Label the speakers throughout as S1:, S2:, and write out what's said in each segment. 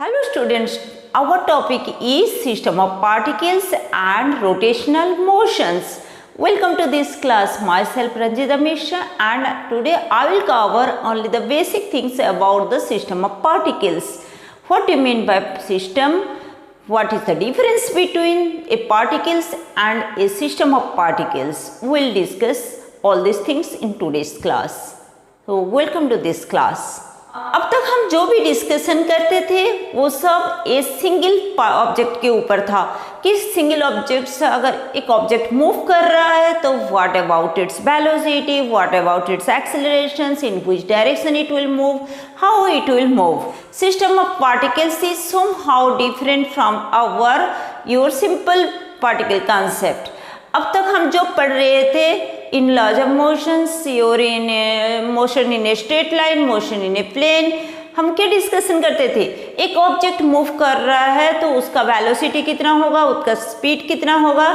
S1: Hello students, our topic is system of particles and rotational motions. Welcome to this class. Myself Ranjita Mishra, and today I will cover only the basic things about the system of particles. What do you mean by system? What is the difference between a particles and a system of particles? We will discuss all these things in today's class. So welcome to this class. अब तक हम जो भी discussion करते थे वो सब एक सिंगल ऑब्जेक्ट के ऊपर था कि सिंगल ऑब्जेक्ट से अगर एक ऑब्जेक्ट मूव कर रहा है तो what about its velocity, what about its accelerations, in which direction it will move, how it will move. System of particles is somehow different from our your simple particle concept. अब तक हम जो पढ़ रहे थे in laws of motions, your in motion in a straight line, motion in a plane, हम क्या discussion करते थे? एक ऑब्जेक्ट मूव कर रहा है तो उसका वेलोसिटी कितना होगा, उसका स्पीड कितना होगा,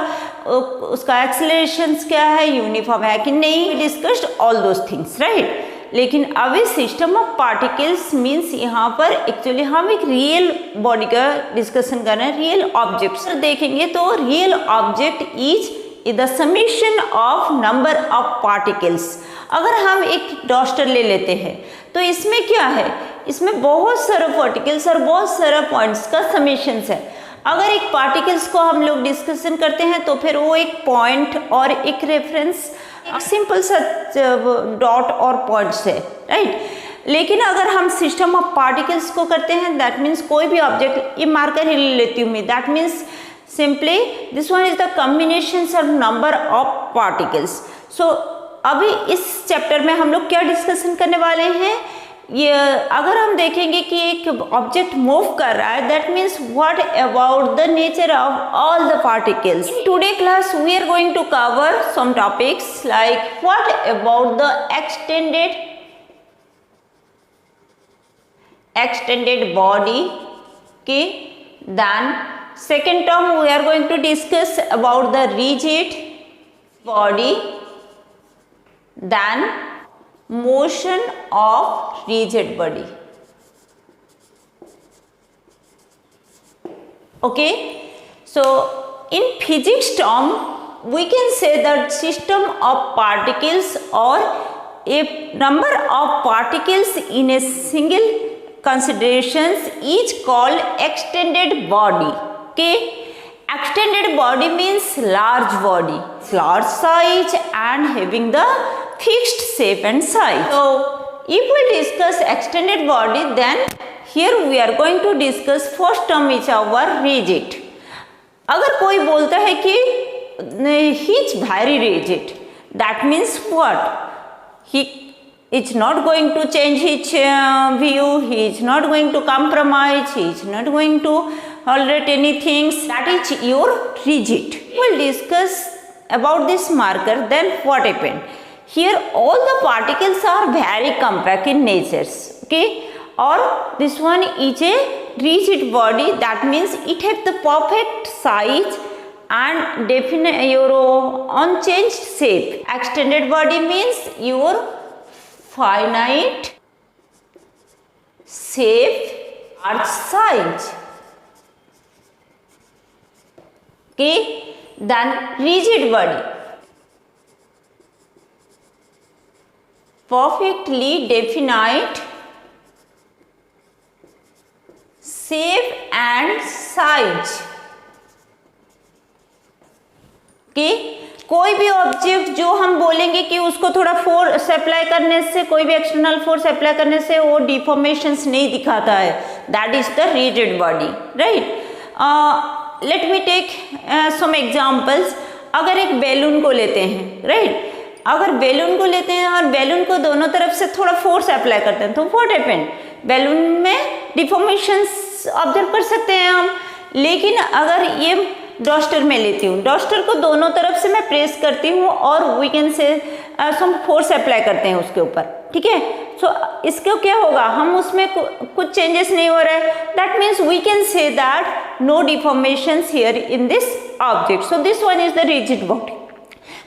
S1: उसका एक्सेलरेशंस क्या है, यूनिफॉर्म है कि नहीं. Discussed all those things, right. लेकिन अभी सिस्टम ऑफ पार्टिकल्स मीन्स यहाँ पर एक्चुअली हम एक रियल बॉडी का डिस्कशन कर रहे हैं, रियल ऑब्जेक्ट्स देखेंगे. तो real object is the summation of number of particles. अगर हम एक डॉस्टर ले लेते हैं तो इसमें क्या है, इसमें बहुत सारे पार्टिकल्स और बहुत सारे पॉइंट्स का समेशंस है. अगर एक पार्टिकल्स को हम लोग डिस्कशन करते हैं तो फिर वो एक पॉइंट और एक रेफरेंस सिंपल सा डॉट और पॉइंट्स है, राइट. लेकिन अगर हम सिस्टम ऑफ पार्टिकल्स को करते हैं दैट मीन्स कोई भी ऑब्जेक्ट, ये मार्कर ही ले लेती हूँ मैं, that means simply this one is the combinations of number of particles. So अभी इस चैप्टर में हम लोग क्या डिस्कशन करने वाले हैं, ये अगर हम देखेंगे कि एक ऑब्जेक्ट मूव कर रहा है that means what about the nature of all the particles. In today class we are going to cover some topics like what about the extended body, okay. Then second term we are going to discuss about the rigid body, then motion of rigid body, okay. So in physics term we can say that system of particles or a number of particles in a single considerations is called extended body. Okay, extended body means large body, large size and having the fixed shape and size. So if we discuss extended body, then here we are going to discuss first term is our rigid. अगर कोई बोलता है कि he is very rigid, that means what? He is not going to change his view, he is not going to compromise, he is not going to tolerate anything. That is your rigid. We will discuss about this marker. Then what happened? Here all the particles are very compact in nature, okay. Or this one is a rigid body, that means it has the perfect size and definite your unchanged shape. Extended body means your finite shape or size, okay. Then rigid body, perfectly definite shape and size, okay. कोई भी object जो हम बोलेंगे कि उसको थोड़ा force apply करने से, कोई भी एक्सटर्नल फोर्स अप्लाई करने से वो डिफॉर्मेशंस नहीं दिखाता है, that is the rigid body, right. Let me take some examples. अगर एक बैलून को लेते हैं, राइट. अगर बैलून को लेते हैं और बैलून को दोनों तरफ से थोड़ा फोर्स अप्लाई करते हैं तो व्हाट हैपन, बैलून में डिफॉर्मेशंस ऑब्जर्व कर सकते हैं हम. लेकिन अगर ये डॉस्टर में लेती हूँ, डॉस्टर को दोनों तरफ से मैं प्रेस करती हूँ और वी कैन से सम फोर्स अप्लाई करते हैं उसके ऊपर, ठीक है. सो इसको क्या होगा, हम उसमें कुछ चेंजेस नहीं हो रहा है, that means we can say that no deformations here in this object. So this one is the rigid body.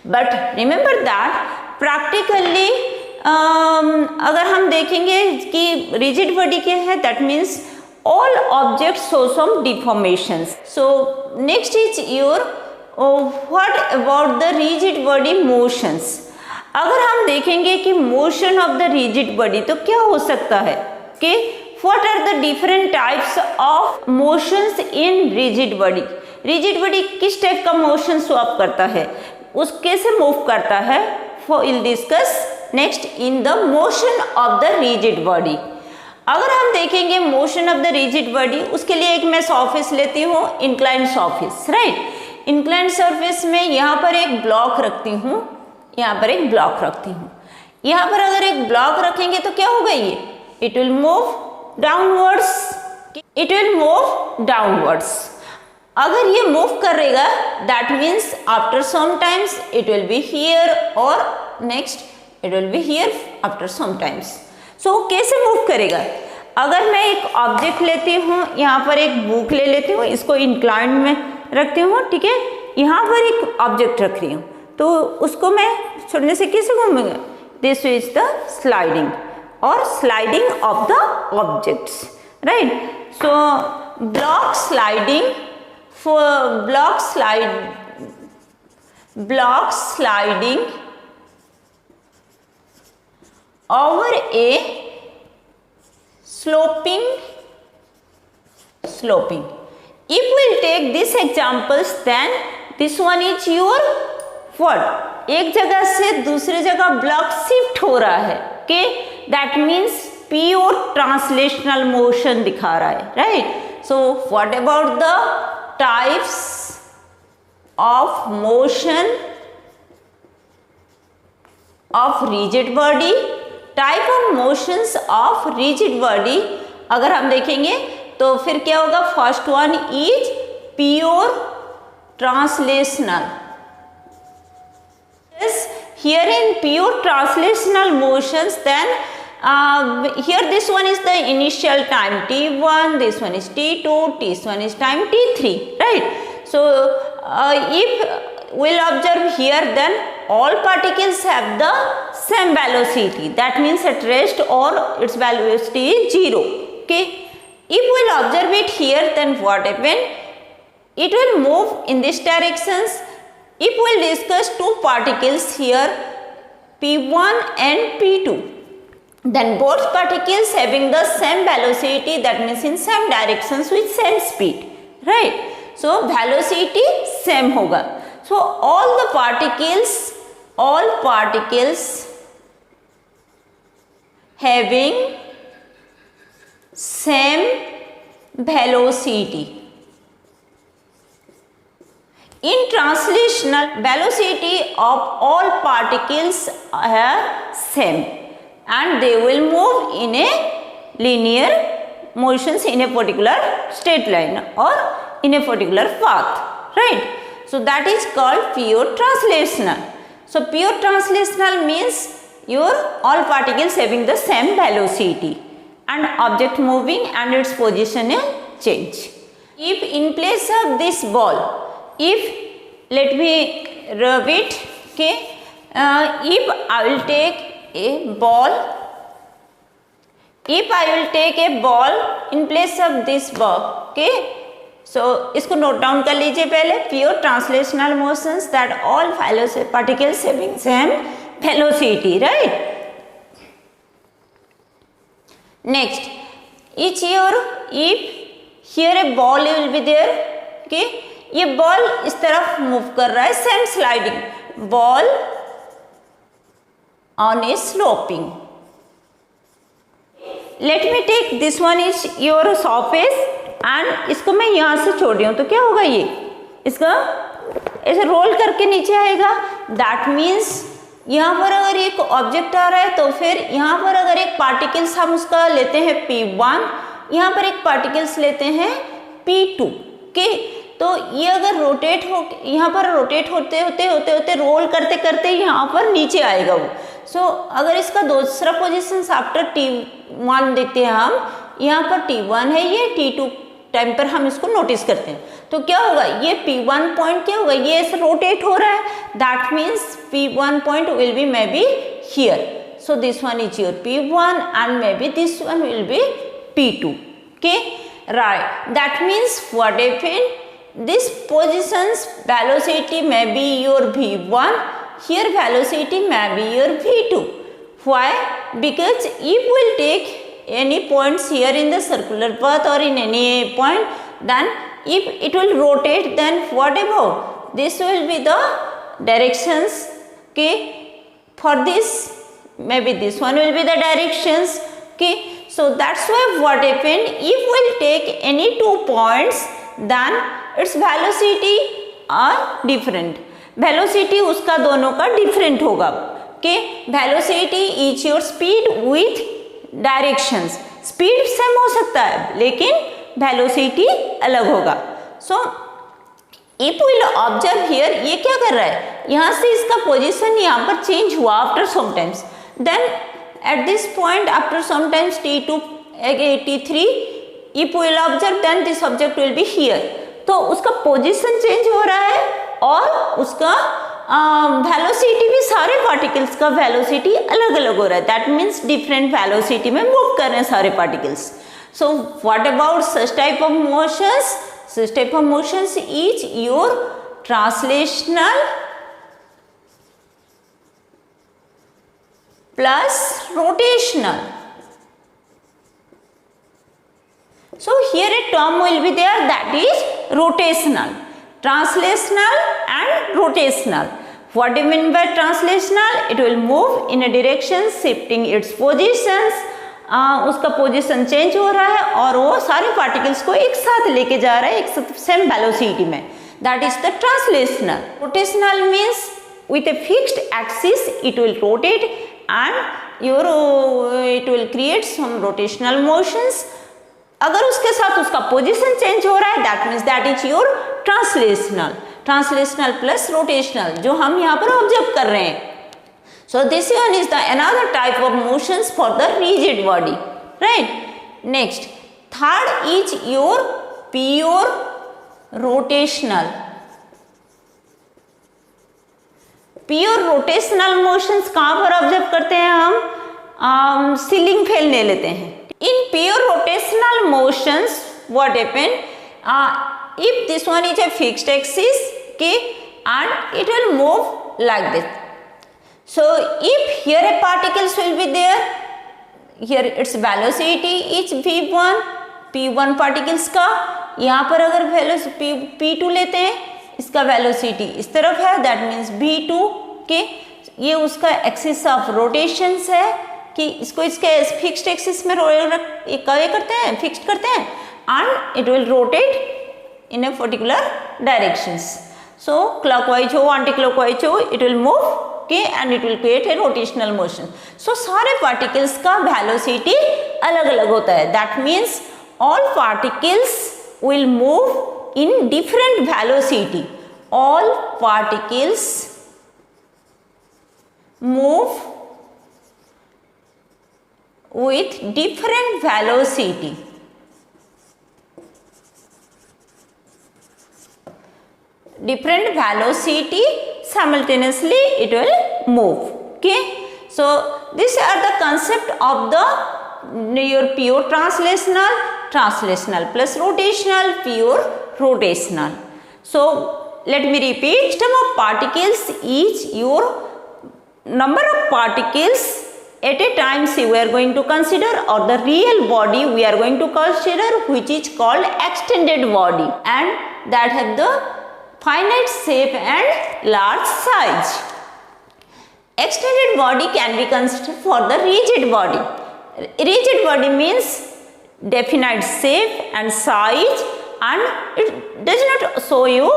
S1: But remember that practically अगर हम देखेंगे कि रिजिड बॉडी क्या है, that means all objects show some deformations. So next is your what about the rigid body motions. अगर हम देखेंगे कि motion of the rigid body तो क्या हो सकता है कि what are the different types of motions in rigid body. Rigid body किस टाइप का मोशन स्वैप करता है, उस कैसे मूव करता है, will discuss next in the motion of the rigid body. अगर हम देखेंगे motion of the rigid body, उसके लिए एक मैं सरफेस लेती हूँ, inclined surface, right. Inclined surface में यहाँ पर एक ब्लॉक रखती हूँ, यहाँ पर एक ब्लॉक रखती हूँ. यहाँ पर अगर एक ब्लॉक रखेंगे तो क्या होगा, ये it will move downwards, it will move downwards. अगर ये मूव करेगा that means after some times it will be here और next it will be here after some times. So कैसे मूव करेगा, अगर मैं एक ऑब्जेक्ट लेती हूँ, यहाँ पर एक बुक ले लेती हूँ, इसको इंक्लाइन में रखती हूँ, ठीक है. यहाँ पर एक ऑब्जेक्ट रख रही हूँ तो उसको मैं छोड़ने से कैसे घूमेगा, दिस इज द स्लाइडिंग और sliding of the objects, right. So block sliding, block sliding over a sloping. If we'll take these examples, then this one is your what, एक जगह से दूसरी जगह ब्लॉक शिफ्ट हो रहा है, कि that means pure translational motion दिखा रहा है, right. So what about the types of motion of rigid body. Type of motions of rigid body अगर हम देखेंगे तो फिर क्या होगा, first one is pure translational. Here in pure translational motions, then here this one is the initial time t1, this one is t2, this one is time t3, right. So if we'll observe here, then all particles have the same velocity, that means at rest or its velocity is 0, okay. If we'll observe it here, then what happen, it will move in this directions. If we'll discuss two particles here, p1 and p2, then both particles having the same velocity, that means in same directions with same speed, right. So velocity same होगा. So all particles having same velocity. In translational, velocity of all particles are same and they will move in a linear motions in a particular straight line or in a particular path, right. So that is called pure translational. So pure translational means your all particles having the same velocity and object moving and its position will change. If in place of this ball, if let me rub it, okay, if I will take a ball, if I will take a ball in place of this ball, okay. So इसको note down कर लीजिए पहले, pure translational motions that all particles having same velocity, right. Next each your if here a ball will be there, okay. ये ball इस तरफ move कर रहा है, same sliding ball on a sloping. Let me take this one is your surface and इसको मैं यहाँ से छोड़ रही हूँ तो क्या होगा, ये इसका ऐसे रोल करके नीचे आएगा. दैट मीन्स यहाँ पर अगर एक ऑब्जेक्ट आ रहा है तो फिर यहाँ पर अगर एक पार्टिकल्स हम उसका लेते हैं p1, यहाँ पर एक पार्टिकल्स लेते हैं p2, के तो ये अगर रोटेट हो, यहाँ पर रोटेट होते रोल करते करते यहाँ पर नीचे आएगा वो. सो अगर इसका दूसरा पोजिशन आफ्टर t1 देखते हैं हम, यहाँ पर t1 है, ये t2 टाइम पर हम इसको नोटिस करते हैं तो क्या होगा, ये p1 पॉइंट क्या होगा, ये ऐसे रोटेट हो रहा है. That means p1 point will be may be here. So this one is your p1 and may be this one will be p2, okay. right, that means what happened, this position's velocity may be your v1, here velocity may be your v2. Why? Because if we'll take any points here in the circular path or in any point, then if it will rotate, then what about? This will be the directions, okay, for this, maybe this one will be the directions, okay. So that's why what happened, if we'll take any 2 points, then its velocity are different. Velocity उसका दोनों का different होगा, okay. Velocity is your speed with directions. Speed same हो सकता है, लेकिन velocity अलग होगा. So if we'll observe here, ये क्या कर रहा है, यहाँ से इसका position यहाँ पर change हुआ after some times. Then at this point after sometimes t2 t3, if we will observe, then this object will be here. तो उसका पोजीशन चेंज हो रहा है और उसका वेलोसिटी भी, सारे पार्टिकल्स का वेलोसिटी अलग अलग हो रहा है. दैट मीन्स डिफरेंट वेलोसिटी में मूव कर रहे हैं सारे particles. So what about such type of motions? Such type of motions is your translational plus rotational. So here a term will be there, that is rotational, translational and rotational. What do you mean by translational? It will move in a direction shifting its positions. उसका position change हो रहा है और वो सारे particles को एक साथ लेके जा रहा है एक सेम वेलोसिटी में. That is the translational. Rotational means with a fixed axis it will rotate and it will create some rotational motions. अगर उसके साथ उसका पोजीशन चेंज हो रहा है, that means that is your translational. Translational plus rotational जो हम यहाँ पर ऑब्जर्व कर रहे हैं. सो this one is the another type of motions for the rigid body, right. Next third is your pure rotational. Pure rotational motions कहाँ पर observe करते हैं हम? सीलिंग फैन ले लेते हैं. In pure rotational motions what happen, if this one is a fixed axis, okay, and it will move like this. So if here a particles will be there, here its velocity is v1, p1 particles का. यहाँ पर अगर velocity p2 लेते हैं, इसका velocity इस तरफ है, दैट मीन्स v2 के. ये उसका एक्सिस ऑफ रोटेशंस है कि इसको इसके फिक्स्ड एक्सिस में करते हैं, फिक्स्ड करते हैं, and it will rotate in a particular directions. So clockwise हो, एंटी क्लॉकवाइज हो, इट विल मूव के and it will create a rotational motion. So सारे पार्टिकल्स का वेलोसिटी अलग अलग होता है. That means all particles will move in different velocity. All particles move with different velocity. Different velocity simultaneously it will move. Okay. So these are the concept of the your pure translational, translational plus rotational, pure rotational. So let me repeat, system of particles is your number of particles at a time we are going to consider, or the real body we are going to consider, which is called extended body, and that have the finite shape and large size. Extended body can be considered for the rigid body. Rigid body means definite shape and size, and it does not show you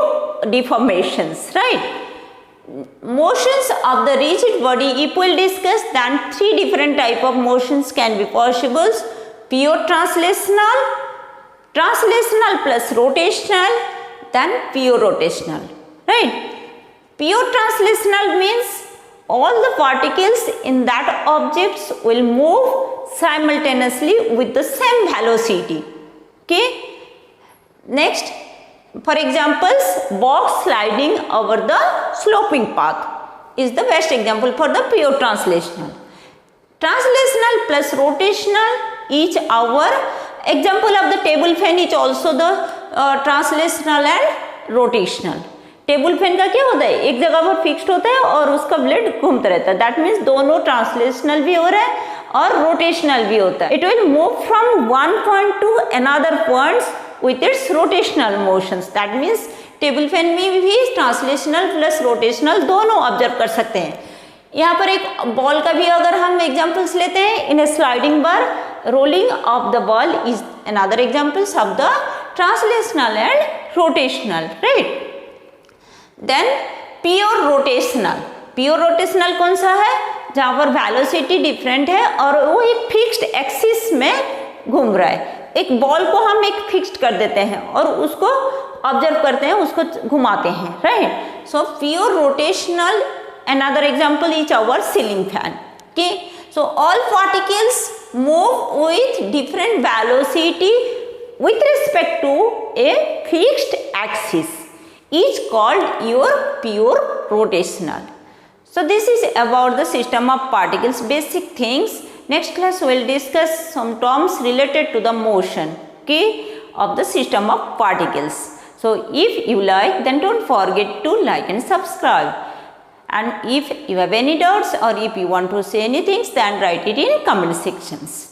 S1: deformations, right? Motions of the rigid body, if we will discuss, then 3 different type of motions can be possible. Pure translational, translational plus rotational, then pure rotational, right? Pure translational means all the particles in that objects will move simultaneously with the same velocity. Okay. Next, for examples, box sliding over the sloping path is the best example for the pure translational. Translational plus rotational is our example of the table fan is also the translational and rotational. Table fan का क्या होता है, एक जगह पर fixed होता है और उसका ब्लेड घूमता रहता है. दैट मीन्स दोनों ट्रांसलेशनल भी हो रहा है और रोटेशनल भी होता है. It will move from one point two another points with its rotational motions. That means table fan में भी ट्रांसलेशनल प्लस रोटेशनल दोनों ऑब्जर्व कर सकते हैं. यहाँ पर एक बॉल का भी अगर हम एग्जाम्पल्स लेते हैं, in a sliding bar rolling of the ball is another examples of the translational and rotational, right. Then pure rotational. Pure rotational कौन सा है, जहाँ पर वेलोसिटी डिफरेंट है और वो एक फिक्स्ड एक्सिस में घूम रहा है. एक बॉल को हम एक फिक्स्ड कर देते हैं और उसको ऑब्जर्व करते हैं, उसको घुमाते हैं, right. So pure rotational. Another example is our ceiling fan. Okay, so all particles move with different velocity with respect to a fixed axis, each called your pure rotational. So this is about the system of particles, basic things. Next class we will discuss some terms related to the motion, okay, of the system of particles. So if you like, then don't forget to like and subscribe. And if you have any doubts or if you want to say anything, then write it in comment sections.